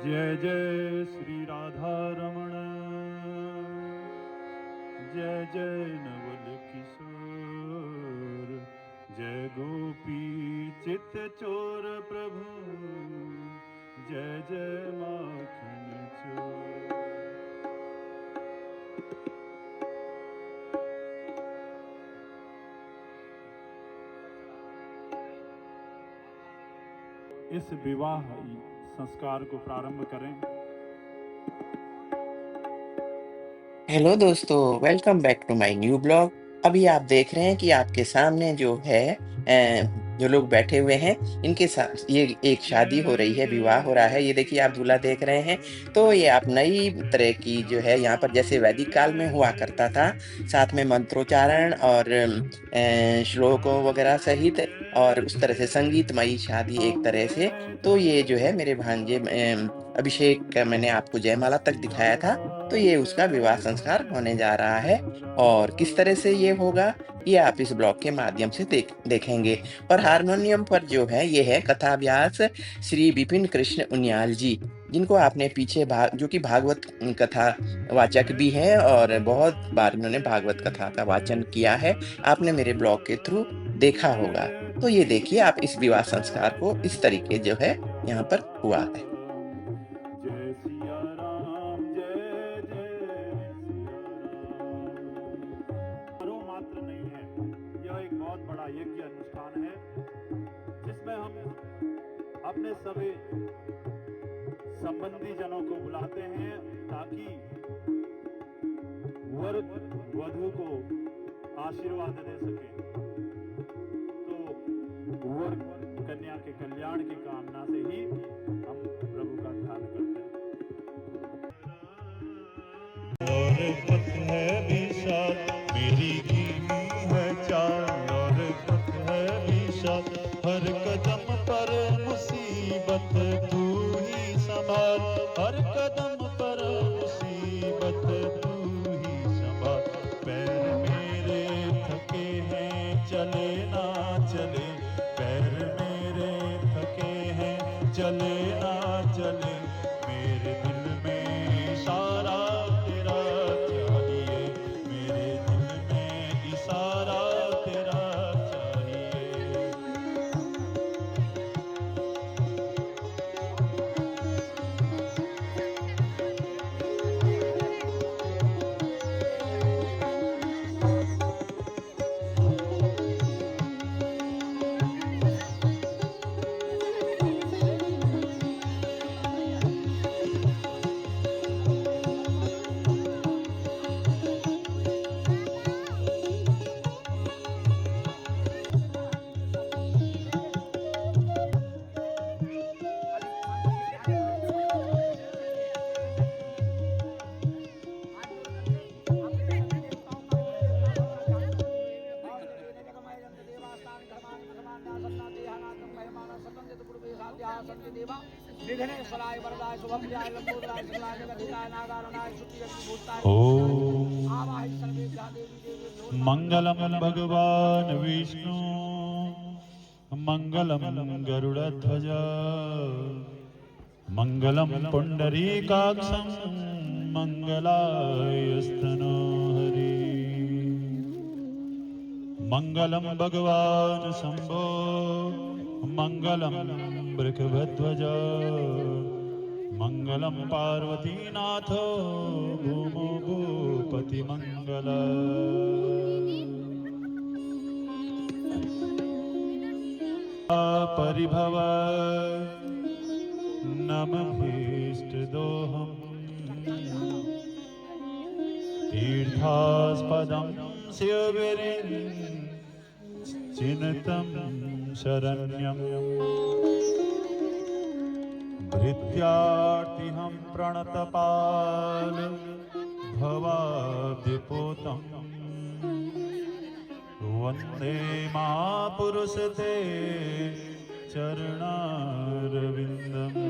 जय जय श्री राधा रमण, जय जय नवल किशोर, जय गोपी चित चोर प्रभु, जय जय माखन चोर। इस विवाह संस्कार को प्रारंभ करें। हेलो दोस्तों, welcome back to my new blog. अभी आप देख रहे हैं कि आपके सामने जो है जो लोग बैठे हुए हैं, इनके साथ ये एक शादी हो रही है, विवाह हो रहा है। ये देखिए, आप दूल्हा देख रहे हैं। तो ये आप नई तरह की जो है यहाँ पर जैसे वैदिक काल में हुआ करता था, साथ में मंत्रोच्चारण और श्लोकों वगैरह सहित, और उस तरह से संगीतमयी शादी एक तरह से। तो ये जो है मेरे भांजे अभिषेक का मैंने आपको जयमाला तक दिखाया था। तो ये उसका विवाह संस्कार होने जा रहा है, और किस तरह से ये होगा ये आप इस ब्लॉग के माध्यम से देखेंगे। और हारमोनियम पर जो है ये है कथाव्यास श्री विपिन कृष्ण उनियाल जी, जिनको आपने पीछे जो कि भागवत कथा वाचक भी हैं, और बहुत बार इन्होंने भागवत कथा का वाचन किया है, आपने मेरे ब्लॉग के थ्रू देखा होगा। तो ये देखिए, आप इस विवाह संस्कार को इस तरीके जो है यहाँ पर हुआ है। जय सिया राम, जय जय सिया राम। मात्र नहीं है, यह एक बहुत बड़ा यज्ञ अनुष्ठान है जिसमें हम अपने सभी संबंधी जनों को बुलाते हैं ताकि वर वधु को आशीर्वाद दे सके। तो वर कन्या के कल्याण की कामना से ही हम प्रभु का ध्यान करते हैं। और पथ है विशाल, मेरी कीनी है चाल, और पथ है विशाल, हर कदम पर मुसीबत तू ही संभाल, हर कदम पर मुसीबत तू ही संभाल। पैर मेरे थके हैं चले ना चले, पैर मेरे थके हैं चले ना चले, मेरे दिल में इशारा तेरा चाहिए, मेरे दिल में इशारा तेरा चाहिए। मंगलम भगवान विष्णु, मंगलम गरुड़ध्वज, मंगलम पुंडरीकाक्षं, मंगलायस्तनो हरि। मंगलम भगवान शंभो, मंगलम वृषभध्वज, मंगलम पार्वतीनाथो, भूमो भूपति मंगल। परिभव नमभीष्ट दोहम, तीर्थास्पदं शिवगिरिं चिन्तं शरण्यं, भृत्यार्तिहं प्रणतपाल भवाब्धिपोतं, वन्दे महापुरुषते चरणारविन्दम्।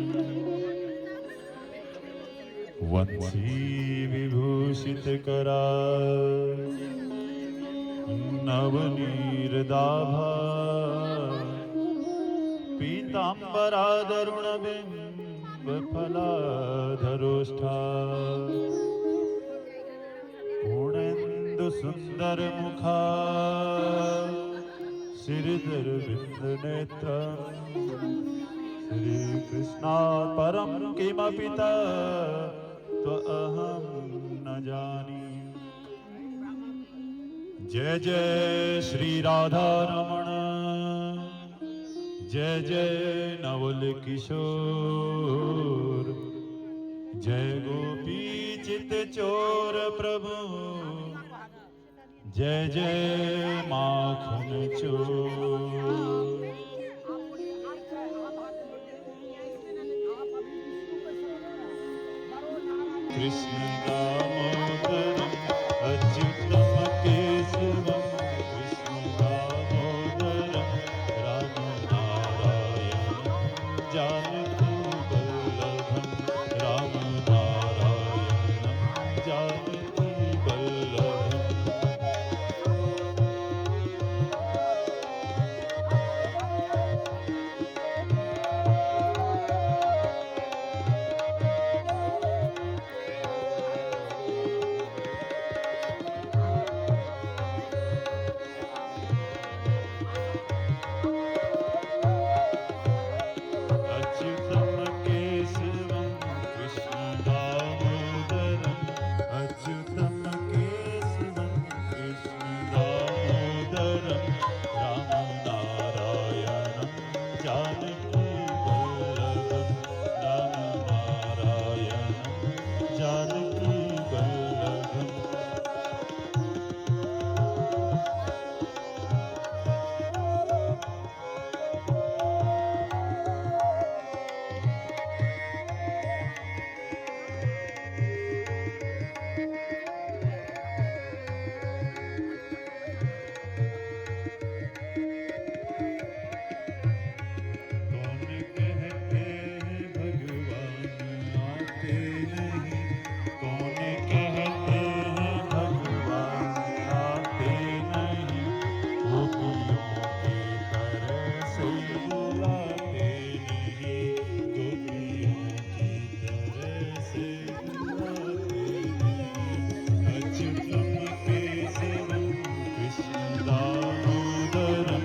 वंशी विभूषितकरा नवनीरदाभा, पीताम्बरादरुणबिम्ब फलाधरोष्ठा पूर्णेन्दु सुंदर मुखा श्रीधर बिंद नेत्र श्री कृष्णा परम किमपि त्वहं न जानी। जय जय श्री राधा रमण जय जय नवल किशोर जय गोपी चित चोर प्रभु जय जय माखन चोर। कृष्ण दामोदरम अच्युतम केशवम कृष्ण दामोदरम राम नारायण जानकी वल्लभम राम नारायण जानकी वल्लभम। अच्युतम केशवम कृष्ण दामोदरम अच्युतम केशवम कृष्ण दामोदरम राम नारायणं जानकी वल्लभम राम नारायणं जानकी वल्लभम। कौन कहते हैं भगवान आते नहीं कौन कहते हैं भगवान आते नहीं गोपियों की तरह से बुलाते नहीं गोपियों की तरह से बुलाते नहीं। अच्युतम केशवम कृष्ण दामोदरम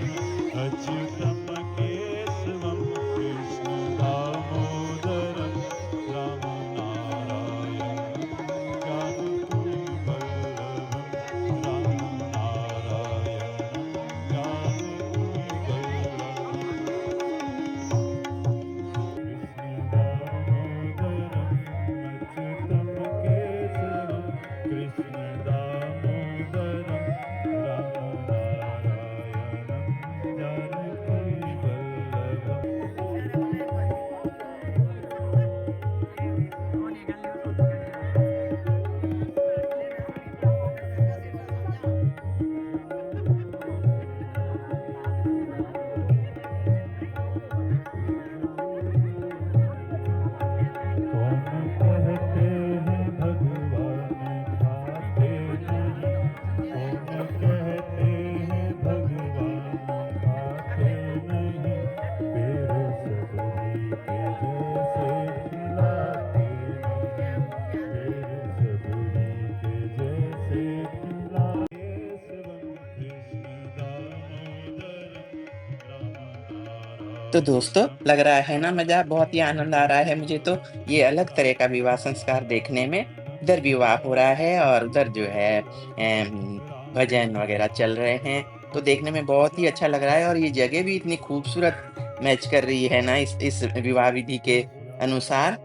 अच्युतम केशवम कृष्ण दामोदरम राम नारायण जानकी वल्लभम राम नारायण जानकी वल्लभम। कृष्ण दामोदरम अच्युतम केशवम कृष्ण दामोदरम राम नारायण जानकी वल्लभम। कौन कहते हैं भगवान खाते नहीं कौन कहते हैं भगवान खाते नहीं बेरसबरी के जैसे खिलाते नहीं बेरसबरी के जैसे खिलाते केशवम कृष्ण दामोदरम राम तो दोस्तों नारायणं लग रहा है ना मजा, बहुत ही आनंद आ रहा है मुझे तो ये अलग तरह का विवाह संस्कार देखने में। इधर विवाह हो रहा है और उधर जो है भजन वगैरह चल रहे हैं, तो देखने में बहुत ही अच्छा लग रहा है और ये जगह भी इतनी खूबसूरत मैच कर रही है ना इस विवाह विधि के अनुसार।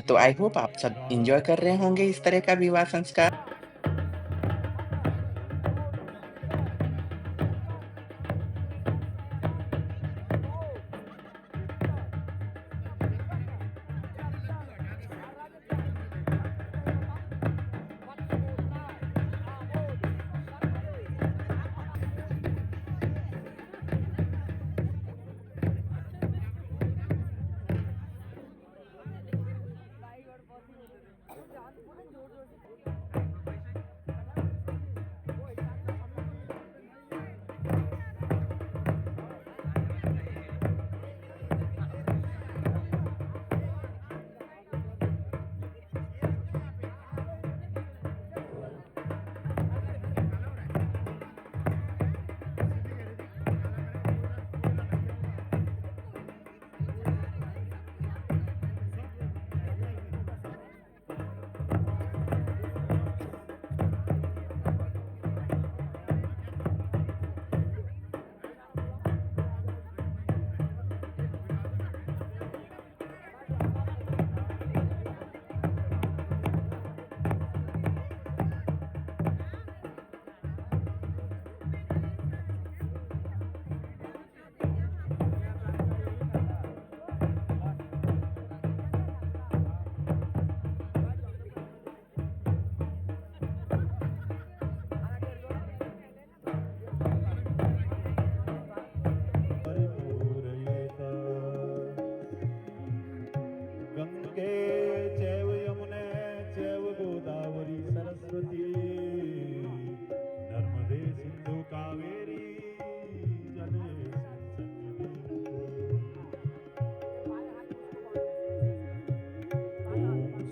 तो आई होप आप सब एंजॉय कर रहे होंगे इस तरह का विवाह संस्कार।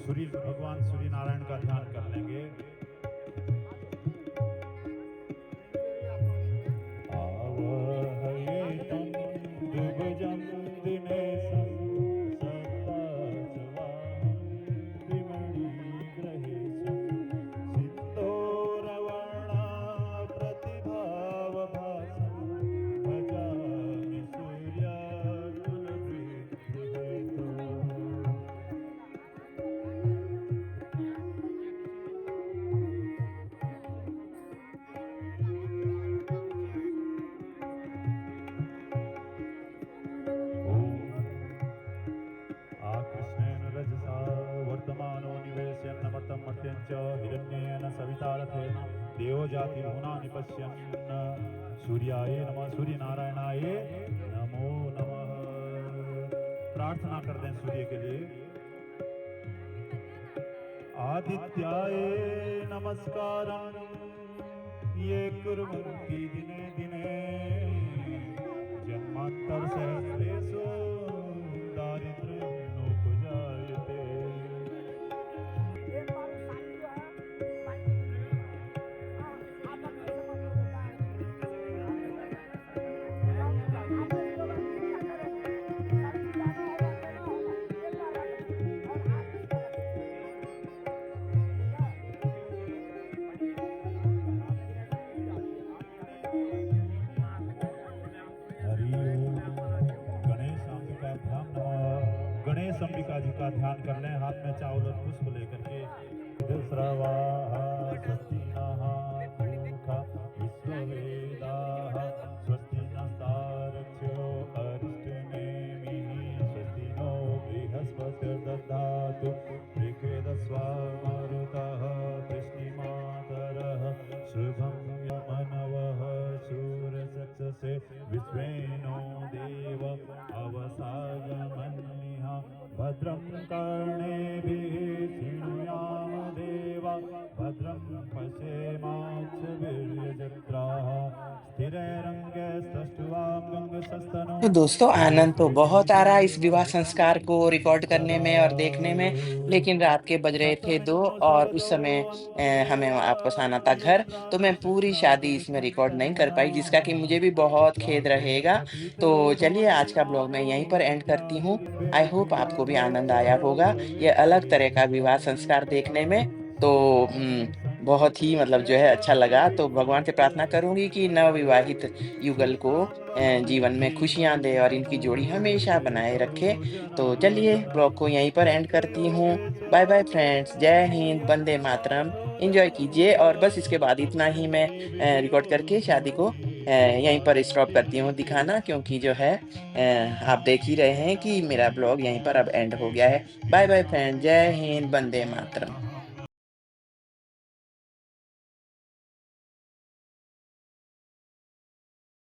भगवान सूर्य नारायण का ध्यान कर लेंगे। आवहये तं दुभुजं दिनेशं सदाशिवं विमणिग्रहेशं सिन्दूरवर्णा प्रतिभावभासं भजामि सूर्याकुलवृत्तिहेतुम्। आकृष्णेन रजसा वर्तमानो निवेश्यन्नमर्तं मर्त्यं च हिरण्येन सविता रथेन देवो जातिर्भुवनानि पश्यन्। सूर्याय नमः, सूर्य नारायणाय नमो नमः। प्रार्थना कर दें सूर्य के लिए। आदित्याय नमस्कारं ये कुर्वन्ति दिने दिने जन्मान्तरसहस्रेषु दारिद्र्यं नोपजायते। गणेश अंबिका जी का ध्यान कर लें, हाथ में चावल और पुष्प लेकर के। स्रवाः स्वस्तिनः पूषा विश्ववेदाः स्वस्ति नस्तारक्ष्यो अरिष्टनेमिः स्वस्ति नो बृहस्पतिर्दधातु ऋग्वेदस्वामरुतः वृष्टिमातरः शुभं यमनवः सूर्यचक्षसे विश्वेनो देव अवसागमन्निः भद्रं कर्णेभिः शृणुयाम देवा भद्रं पश्येमाक्षभिर्यजत्राः स्थिरैरङ्गैस्तुष्टुवां तो दोस्तों आनंद तो बहुत आ रहा है इस विवाह संस्कार को रिकॉर्ड करने में और देखने में, लेकिन रात के बज रहे थे 2 और उस समय हमें वापस आना था घर, तो मैं पूरी शादी इसमें रिकॉर्ड नहीं कर पाई, जिसका कि मुझे भी बहुत खेद रहेगा। तो चलिए आज का ब्लॉग मैं यहीं पर एंड करती हूँ। आई होप आपको भी आनंद आया होगा, ये अलग तरह का विवाह संस्कार देखने में। तो बहुत ही मतलब जो है अच्छा लगा, तो भगवान से प्रार्थना करूँगी कि नवविवाहित युगल को जीवन में खुशियाँ दे और इनकी जोड़ी हमेशा बनाए रखे। तो चलिए ब्लॉग को यहीं पर एंड करती हूँ। बाय बाय फ्रेंड्स, जय हिंद, वंदे मातरम। एन्जॉय कीजिए और बस इसके बाद इतना ही मैं रिकॉर्ड करके शादी को यहीं पर स्टॉप करती हूँ दिखाना, क्योंकि जो है आप देख ही रहे हैं कि मेरा ब्लॉग यहीं पर अब एंड हो गया है। बाय बाय फ्रेंड, जय हिंद, वंदे मातरम।